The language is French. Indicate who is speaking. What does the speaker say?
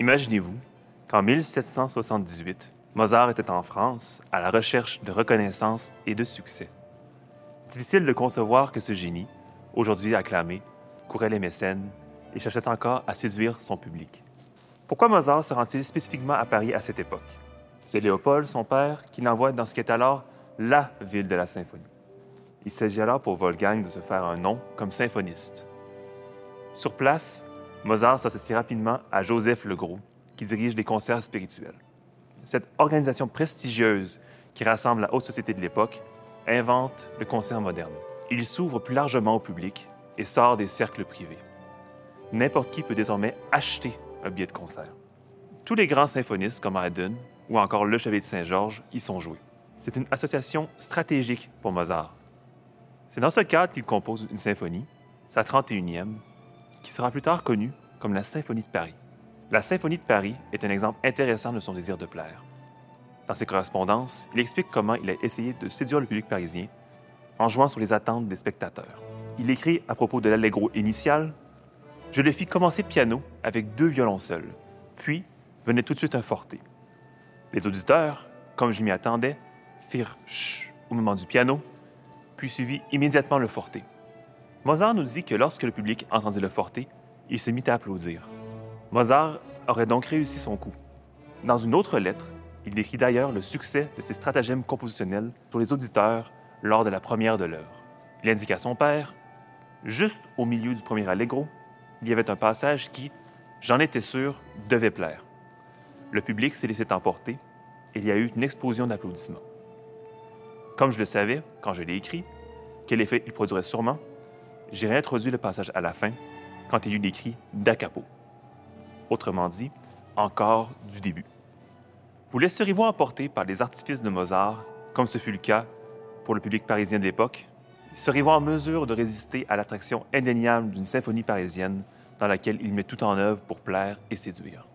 Speaker 1: Imaginez-vous qu'en 1778, Mozart était en France à la recherche de reconnaissance et de succès. Difficile de concevoir que ce génie, aujourd'hui acclamé, courait les mécènes et cherchait encore à séduire son public. Pourquoi Mozart se rend-il spécifiquement à Paris à cette époque? C'est Léopold, son père, qui l'envoie dans ce qui est alors la ville de la symphonie. Il s'agit alors pour Wolfgang de se faire un nom comme symphoniste. Sur place, Mozart s'associe rapidement à Joseph Legros, qui dirige les concerts spirituels. Cette organisation prestigieuse qui rassemble la haute société de l'époque invente le concert moderne. Il s'ouvre plus largement au public et sort des cercles privés. N'importe qui peut désormais acheter un billet de concert. Tous les grands symphonistes comme Haydn ou encore Le Chevalier de Saint-Georges y sont joués. C'est une association stratégique pour Mozart. C'est dans ce cadre qu'il compose une symphonie, sa 31e, qui sera plus tard connue comme la Symphonie de Paris. La Symphonie de Paris est un exemple intéressant de son désir de plaire. Dans ses correspondances, il explique comment il a essayé de séduire le public parisien en jouant sur les attentes des spectateurs. Il écrit à propos de l'allegro initial: « Je le fis commencer piano avec 2 violoncelles, puis venait tout de suite un forte. Les auditeurs, comme je m'y attendais, firent chut au moment du piano, puis suivit immédiatement le forte. Mozart nous dit que lorsque le public entendit le forte, il se mit à applaudir. Mozart aurait donc réussi son coup. Dans une autre lettre, il décrit d'ailleurs le succès de ses stratagèmes compositionnels pour les auditeurs lors de la première de l'œuvre. Il indique à son père: « Juste au milieu du premier allegro, il y avait un passage qui, j'en étais sûr, devait plaire. Le public s'est laissé emporter et il y a eu une explosion d'applaudissements. Comme je le savais, quand je l'ai écrit, quel effet il produirait sûrement, j'ai réintroduit le passage à la fin, quand il y eut des cris da capo. Autrement dit, encore du début. » Vous laisseriez-vous emporter par les artifices de Mozart, comme ce fut le cas pour le public parisien de l'époque? Seriez-vous en mesure de résister à l'attraction indéniable d'une symphonie parisienne dans laquelle il met tout en œuvre pour plaire et séduire?